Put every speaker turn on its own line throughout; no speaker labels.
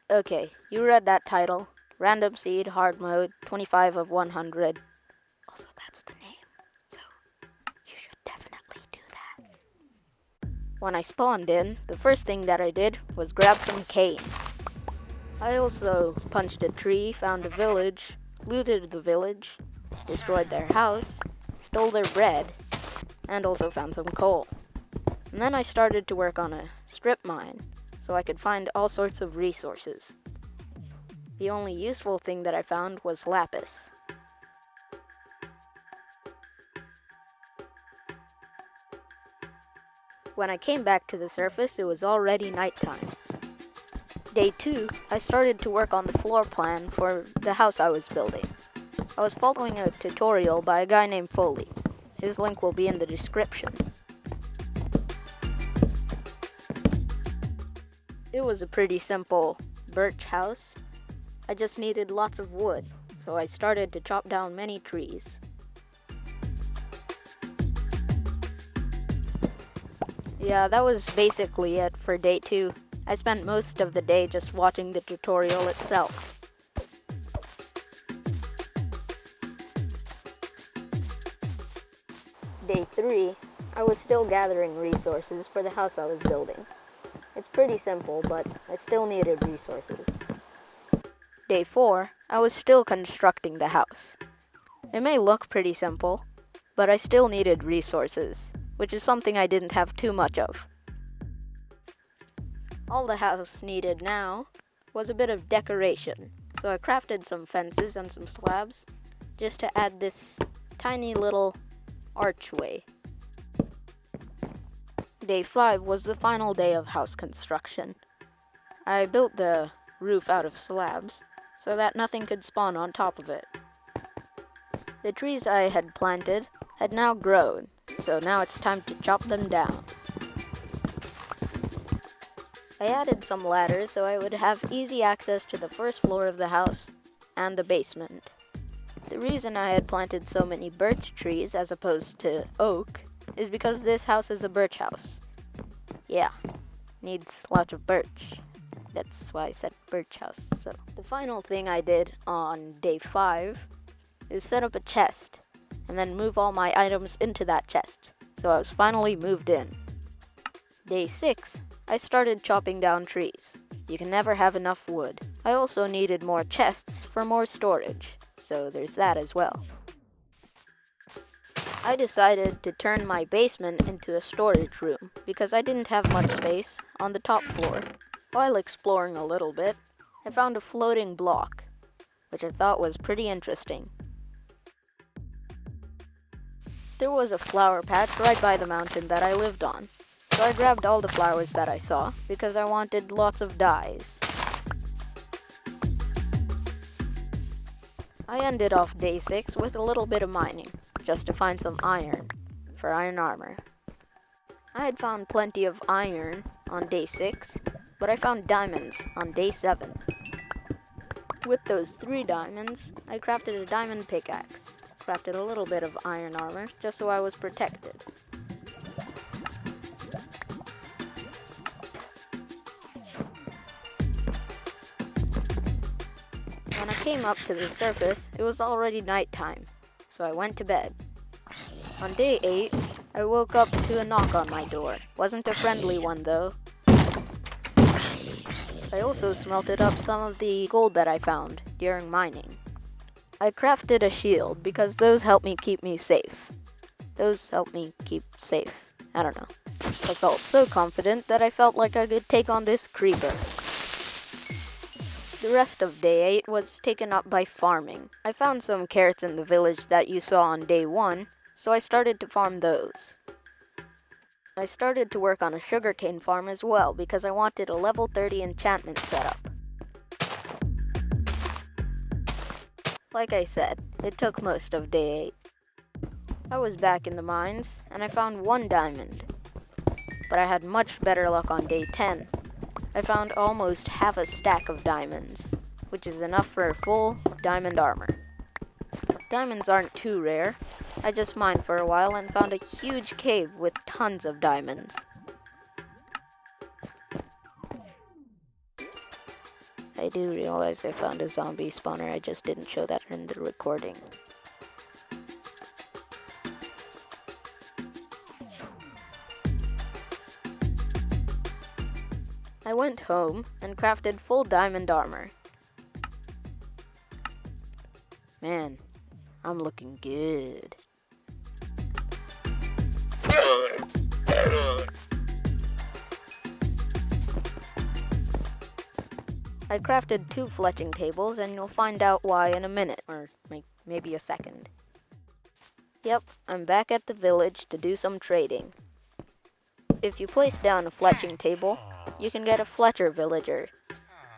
Okay, you read that title. Random seed, hard mode, 25 of 100. Also, that's the name, so you should definitely do that. When I spawned in, the first thing that I did was grab some cane. I also punched a tree, found a village, looted the village, destroyed their house, stole their bread, and also found some coal. And then I started to work on a strip mine, so I could find all sorts of resources. The only useful thing that I found was lapis. When I came back to the surface, it was already nighttime. Day 2, I started to work on the floor plan for the house I was building. I was following a tutorial by a guy named Foley. His link will be in the description. It was a pretty simple birch house. I just needed lots of wood, so I started to chop down many trees. Yeah, that was basically it for day 2. I spent most of the day just watching the tutorial itself. Day 3, I was still gathering resources for the house I was building. It's pretty simple, but I still needed resources. Day 4, I was still constructing the house. It may look pretty simple, but I still needed resources, which is something I didn't have too much of. All the house needed now was a bit of decoration, so I crafted some fences and some slabs just to add this tiny little archway. Day 5 was the final day of house construction. I built the roof out of slabs so that nothing could spawn on top of it. The trees I had planted had now grown, so now it's time to chop them down. I added some ladders so I would have easy access to the first floor of the house and the basement. The reason I had planted so many birch trees as opposed to oak is because this house is a birch house. Yeah, needs lots of birch. That's why I said birch house. So the final thing I did on day 5 is set up a chest and then move all my items into that chest. So I was finally moved in. Day 6, I started chopping down trees. You can never have enough wood. I also needed more chests for more storage, so there's that as well. I decided to turn my basement into a storage room because I didn't have much space on the top floor. While exploring a little bit, I found a floating block, which I thought was pretty interesting. There was a flower patch right by the mountain that I lived on, so I grabbed all the flowers that I saw because I wanted lots of dyes. I ended off day 6 with a little bit of mining, just to find some iron for iron armor. I had found plenty of iron on day 6, but I found diamonds on day 7. With those 3 diamonds, I crafted a diamond pickaxe, crafted a little bit of iron armor just so I was protected. When I came up to the surface, it was already nighttime, so I went to bed. On day 8, I woke up to a knock on my door. Wasn't a friendly one though. I also smelted up some of the gold that I found during mining. I crafted a shield because those help me keep me safe. I don't know. I felt so confident that I felt like I could take on this creeper. The rest of day 8 was taken up by farming. I found some carrots in the village that you saw on day 1, so I started to farm those. I started to work on a sugarcane farm as well because I wanted a level 30 enchantment setup. Like I said, it took most of day 8. I was back in the mines, and I found 1 diamond. But I had much better luck on day 10. I found almost half a stack of diamonds, which is enough for a full diamond armor. Diamonds aren't too rare. I just mined for a while and found a huge cave with tons of diamonds. I do realize I found a zombie spawner, I just didn't show that in the recording. I went home and crafted full diamond armor. Man, I'm looking good. I crafted 2 fletching tables, and you'll find out why in a minute, or maybe a second. Yep, I'm back at the village to do some trading. If you place down a fletching table, you can get a Fletcher villager.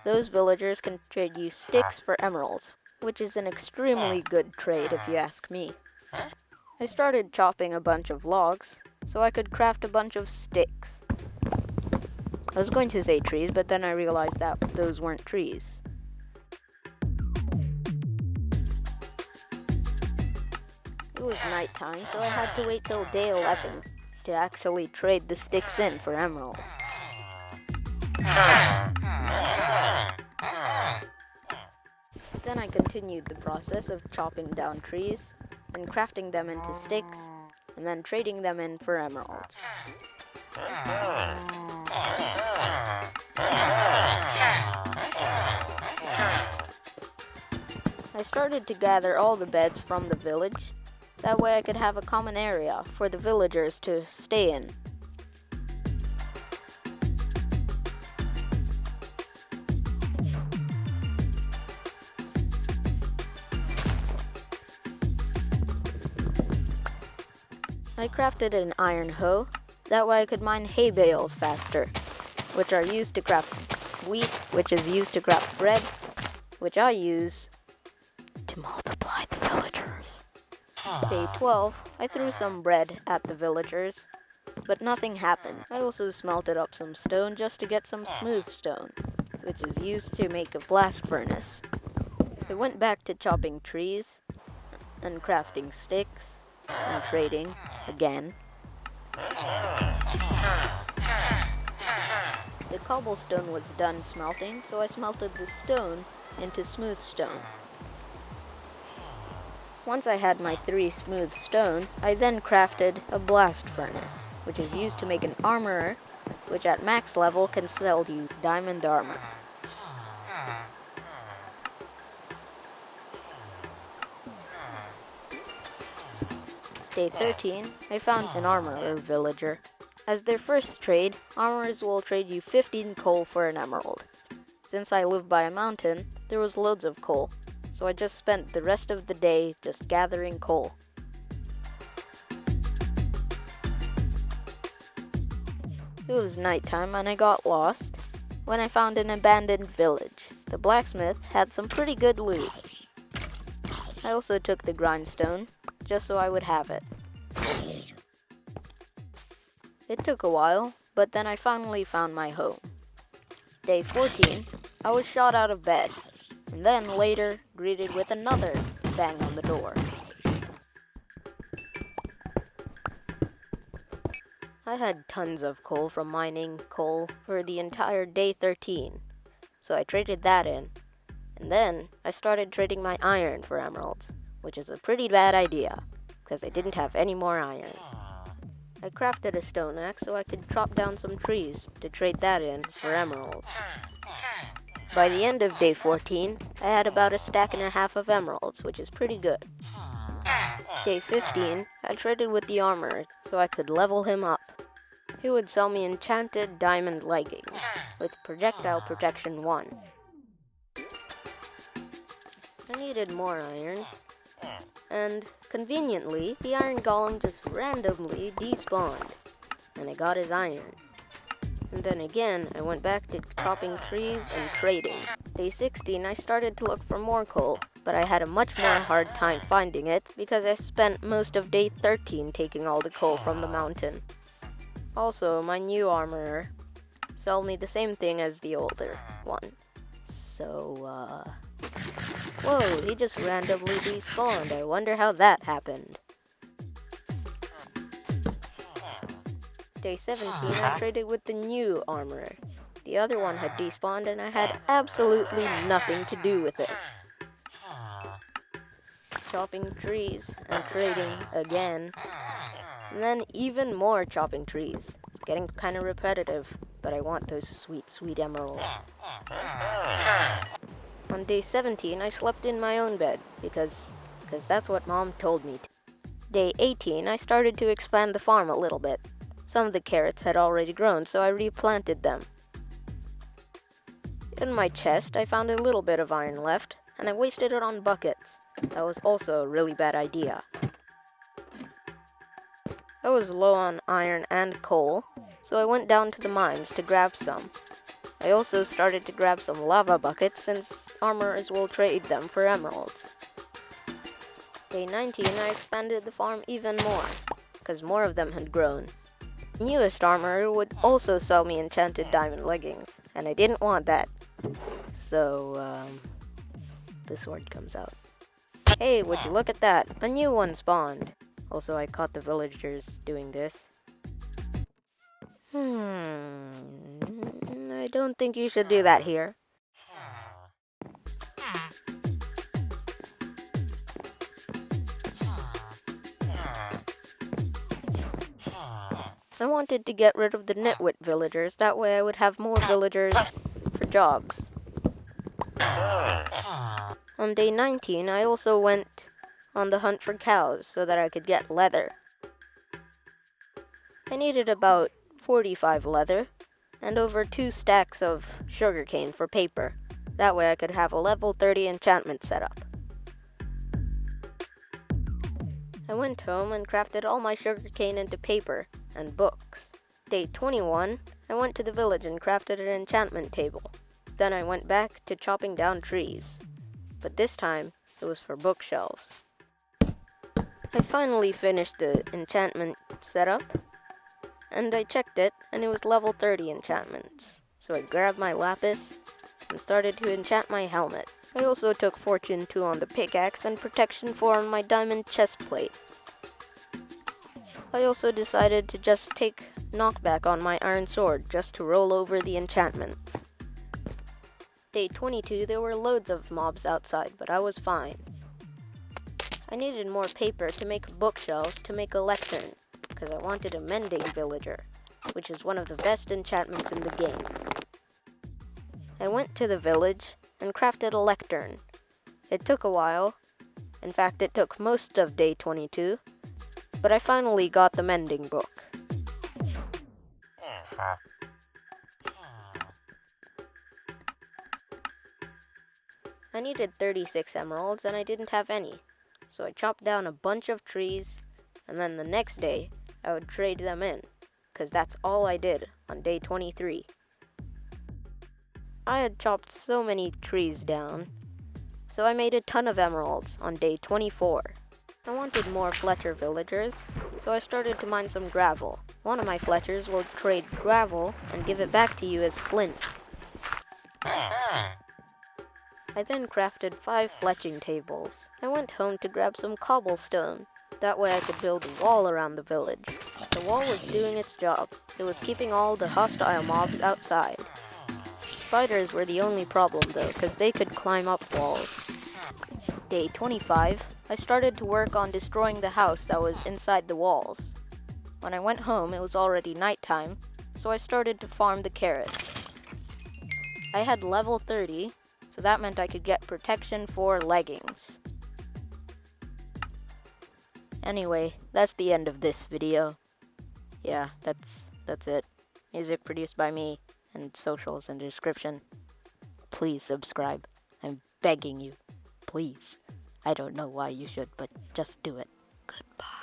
Those villagers can trade you sticks for emeralds, which is an extremely good trade if you ask me. I started chopping a bunch of logs, so I could craft a bunch of sticks. I was going to say trees, but then I realized that those weren't trees. It was nighttime, so I had to wait till day 11 to actually trade the sticks in for emeralds. Then I continued the process of chopping down trees and crafting them into sticks, and then trading them in for emeralds. I started to gather all the beds from the village. That way I could have a common area for the villagers to stay in. I crafted an iron hoe. That way I could mine hay bales faster, which are used to craft wheat, which is used to craft bread, which I use to multiply the villagers. Day 12, I threw some bread at the villagers, but nothing happened. I also smelted up some stone just to get some smooth stone, which is used to make a blast furnace. I went back to chopping trees and crafting sticks and trading again. The cobblestone was done smelting, so I smelted the stone into smooth stone. Once I had my 3 smooth stone, I then crafted a blast furnace, which is used to make an armorer, which at max level can sell you diamond armor. Day 13, I found an armorer villager. As their first trade, armorers will trade you 15 coal for an emerald. Since I live by a mountain, there was loads of coal, so I just spent the rest of the day just gathering coal. It was nighttime and I got lost when I found an abandoned village. The blacksmith had some pretty good loot. I also took the grindstone, just so I would have it. It took a while, but then I finally found my home. Day 14, I was shot out of bed, and then later greeted with another bang on the door. I had tons of coal from mining coal for the entire day 13, so I traded that in. And then I started trading my iron for emeralds, which is a pretty bad idea, because I didn't have any more iron. I crafted a stone axe so I could chop down some trees to trade that in for emeralds. By the end of day 14, I had about 1.5 stacks of emeralds, which is pretty good. Day 15, I traded with the armorer so I could level him up. He would sell me enchanted diamond leggings with projectile protection 1. I needed more iron, and conveniently, the iron golem just randomly despawned, and I got his iron. And then again, I went back to chopping trees and trading. Day 16, I started to look for more coal, but I had a much more hard time finding it because I spent most of day 13 taking all the coal from the mountain. Also, my new armorer sold me the same thing as the older one. So, whoa, he just randomly despawned. I wonder how that happened. Day 17, I traded with the new armorer. The other one had despawned and I had absolutely nothing to do with it. Chopping trees and trading again. And then even more chopping trees. It's getting kind of repetitive, but I want those sweet, sweet emeralds. On day 17, I slept in my own bed, because that's what Mom told me to. Day 18, I started to expand the farm a little bit. Some of the carrots had already grown, so I replanted them. In my chest, I found a little bit of iron left, and I wasted it on buckets. That was also a really bad idea. I was low on iron and coal, so I went down to the mines to grab some. I also started to grab some lava buckets since armorers will trade them for emeralds. Day 19, I expanded the farm even more, because more of them had grown. The newest armorer would also sell me enchanted diamond leggings, and I didn't want that. So, the sword comes out. Hey, would you look at that? A new one spawned. Also, I caught the villagers doing this. I don't think you should do that here. I wanted to get rid of the nitwit villagers, that way I would have more villagers for jobs. On day 19, I also went on the hunt for cows so that I could get leather. I needed about 45 leather and over 2 stacks of sugarcane for paper. That way I could have a level 30 enchantment set up. I went home and crafted all my sugarcane into paper and books. Day 21, I went to the village and crafted an enchantment table. Then I went back to chopping down trees. But this time, it was for bookshelves. I finally finished the enchantment setup, and I checked it, and it was level 30 enchantments. So I grabbed my lapis and started to enchant my helmet. I also took Fortune 2 on the pickaxe and Protection 4 on my diamond chestplate. I also decided to just take knockback on my iron sword just to roll over the enchantments. Day 22, there were loads of mobs outside, but I was fine. I needed more paper to make bookshelves to make a lectern, because I wanted a mending villager, which is one of the best enchantments in the game. I went to the village and crafted a lectern. It took a while. In fact, it took most of day 22, but I finally got the mending book. I needed 36 emeralds and I didn't have any, so I chopped down a bunch of trees, and then the next day I would trade them in, because that's all I did on day 23. I had chopped so many trees down, so I made a ton of emeralds on day 24. I wanted more Fletcher villagers, so I started to mine some gravel. One of my Fletchers will trade gravel and give it back to you as flint. I then crafted 5 fletching tables. I went home to grab some cobblestone. That way I could build a wall around the village. The wall was doing its job. It was keeping all the hostile mobs outside. Spiders were the only problem though, because they could climb up walls. Day 25, I started to work on destroying the house that was inside the walls. When I went home, it was already nighttime, so I started to farm the carrots. I had level 30, so that meant I could get Protection 4 leggings. Anyway, that's the end of this video. Yeah, that's it. Music produced by me, and socials in the description. Please subscribe. I'm begging you. Please. I don't know why you should, but just do it. Goodbye.